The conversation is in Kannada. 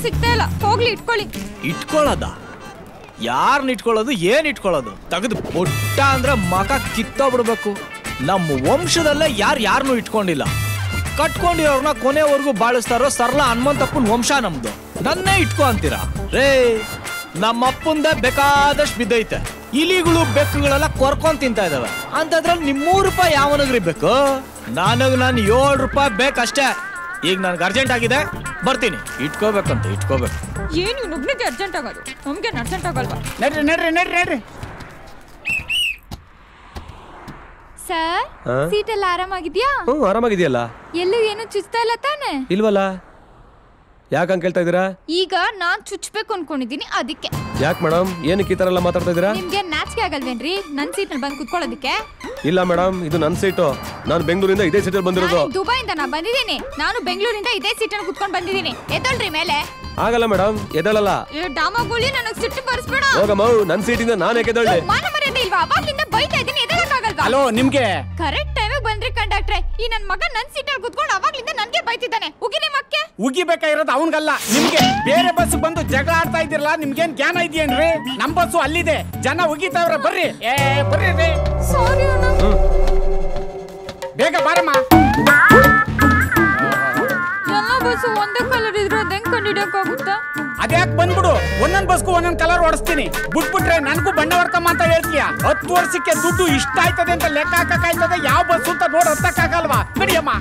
ಸಿಗ್ತಾ ಇಲ್ಲ. ಹೋಗ್ಲಿ ಇಟ್ಕೊಳ್ಳಿ. ಇಟ್ಕೊಳ್ಳೋದ? ಯಾರನ್ನ ಇಟ್ಕೊಳ್ಳೋದು, ಏನ್ ಇಟ್ಕೊಳ್ಳೋದು? ತೆಗೆದು ಪುಟ್ಟ ಅಂದ್ರೆ ಮಕ ಕಿತ್ತೋಗ್ಬಿಡ್ಬೇಕು. ನಮ್ಮ ವಂಶದಲ್ಲೇ ಯಾರನ್ನೂ ಇಟ್ಕೊಂಡಿಲ್ಲ. ಕಟ್ಕೊಂಡಿರೋರ್ನ ಕೊನೆವರೆಗೂ ಬಾಳಿಸ್ತಾರೋ ಸರಳ ಹನುಮಂತಪ್ಪನ ವಂಶ ನಮ್ದು. ನನ್ನೇ ಇಟ್ಕೊ ಅಂತೀರಾ ರೇ? ನಮ್ಮಪ್ಪಂದ ಬೇಕಾದಷ್ಟು ಬಿದ್ದೈತೆ. ಇಲಿಗಳು ಬೆಕ್ಕುಗಳೆಲ್ಲ ಕೊರ್ಕೊಂಡ್ ತಿಂತಾ ಇದಾವೆ. ಅಂತದ್ರಲ್ಲಿ ನಿಮ್ 3 ರೂಪಾಯಿ ಯಾವನಿಗ್ರಿ ಬೇಕು? ನಾನು 7 ರೂಪಾಯಿ ಬೇಕಷ್ಟೇ. ಈಗ ನನ್ಗೆ ಅರ್ಜೆಂಟ್ ಆಗಿದೆ, ಬರ್ತೀನಿ. ಇಟ್ಕೋಬೇಕಂತ ಇಟ್ಕೋಬೇಕು. ಏನು ಇವ್ನೊಬ್ನಿಗೆ ಅರ್ಜೆಂಟ್ ಆಗೋದು, ನಮ್ಗೆ ಅರ್ಜೆಂಟ್ ಆಗಲ್ವಾ? ನಡ್ರಿ ನಡ್ರಿ ನಡ್ರಿ ನಡ್ರಿ. ಸರ್, ಸೀಟ್ ಎಲ್ಲ ಆರಾಮಾಗಿದ್ಯಾ? ಆರಾಮಾಗಿದೆಯಲ್ಲ. ಎಲ್ಲೂ ಏನು ಚುಚ್ತಾ ಇಲ್ಲ ತಾನೆ? ಇಲ್ವಲ್ಲ. ಯಾಕಂತ ಕೇಳ್ತಾ ಇದೀರಾ? ಈಗ ನಾನ್ ಚುಚ್ಬೇಕು ಅನ್ಕೊಂಡಿದೀನಿ, ಅದಕ್ಕೆ. ಯಾಕೆ ಮೇಡಮ್, ಏನಕ್ಕೆ ಈ ತರ ಎಲ್ಲ ಮಾತಾಡ್ತಾ ಇದೀರಾ? ನಿಮ್ಗೆ ನಾಚಿಕೆ ಆಗಲ್ವೇನ್ರಿ ನನ್ ಸೀಟ್ ನಲ್ಲಿ ಬಂದು ಕುತ್ಕೊಳ್ಳೋದಕ್ಕೆ? ಇಲ್ಲ ಮೇಡಮ್, ಇದು ನನ್ನ ಸೀಟು. ನಾನು ಬೆಂಗಳೂರಿಂದ ಇದೇ ಸೀಟಲ್ಲಿ ಬಂದಿರೋದು. ದುಬೈಯಿಂದ ನಾ ಬಂದಿದ್ದೀನಿ. ನಾನು ಬೆಂಗಳೂರಿಂದ ಇದೇ ಸೀಟಲ್ಲಿ ಕುತ್ಕೊಂಡು ಬಂದಿದ್ದೀನಿ. ಎದ್ದಳ್ರಿ ಮೇಲೆ. ಆಗಲ್ಲ ಮೇಡಮ್, ಎದಳಲ್ಲ. ಡಾಮಾಗೋಳಿ ನನಗೆ ಸಿಟ್ಟು ಬರ್ಸ್ಬೇಡ. ಹೋಗಮ್ಮ, ನನ್ನ ಸೀಟಿಂದ ನಾನು ಎದ್ದಳ್ಳಿ. ಮಾನ ಮರ್ಯಾದೆ ಇಲ್ವಾ? ಅವಾಗ್ಲಿಂದ ಬೈತಾ ಇದ್ದೀನಿ, ಎದಳಕ್ಕಾಗಲ್ವಾ? ಹಲೋ, ನಿಮ್ಗೆ ಕರೆಕ್ಟ್ ಟೈಮಿಗೆ ಬಂದ್ರಿ ಕಂಡಕ್ಟ್ರೆ. ಈ ನನ್ ಮಗ ನನ್ ಸೀಟಲ್ಲಿ ಕುತ್ಕೊಂಡು ಅವಾಗ್ಲಿಂದ ನನ್ಗೆ ಬೈತಿದ್ದಾನೆ. ಉಗಿ ನಿಮ್ಮಕ್ಕೆ ಉಗಿಬೇಕಾಗಿರೋದು ಅವನ್ಗಲ್ಲ, ನಿಮ್ಗೆ. ಬೇರೆ ಬಸ್ ಬಂದು ಜಗಳ ಆಡ್ತಾ ಇದ್ದೀರಲ್ಲ, ನಿಮ್ಗೇನ್ ಜ್ಞಾನ ಇದೆಯೇನ್ರಿ? ನಮ್ ಬಸ್ಸು ಅಲ್ಲಿದೆ, ಜನ ಉಗಿತಾವ್ರೆ. ಬರ್ರಿ ಬರ್ರಿ ರೀ. ಸಾರಿ ಅಣ್ಣ. ಬೇಗ ಬಾರಮ್ಮ. ಎಲ್ಲ ಬಸ್ ಒಂದೇ ಕಲರ್ ಇದ್ರೆ ಅದ್ ಹೆಂಗ್ ಕಂಡಿಡಿಯಕ್ಕಾಗುತ್ತಾ? ಅದ್ಯಾಕ್ ಬಂದ್ಬಿಡು, ಒಂದೊಂದ್ ಬಸ್ಗೂ ಒಂದೊಂದ್ ಕಲರ್ ಹೊಡಿಸ್ತೀನಿ. ಬಿಟ್ಬಿಟ್ರೆ ನನ್ಗೂ ಬಣ್ಣ ಹೊಡ್ಕಮ್ಮ ಅಂತ ಹೇಳ್ತೀಯ? 10 ವರ್ಷಕ್ಕೆ ದುಡ್ಡು ಇಷ್ಟ ಆಯ್ತದೆ ಅಂತ ಲೆಕ್ಕ ಹಾಕಕ್ಕಾಯ್ತದೆ? ಯಾವ ಬಸ್ ಅಂತ ನೋಡಿ ಹತ್ತಕ್ಕಾಗಲ್ವಾ? ಬಿಡಿಯಮ್ಮ.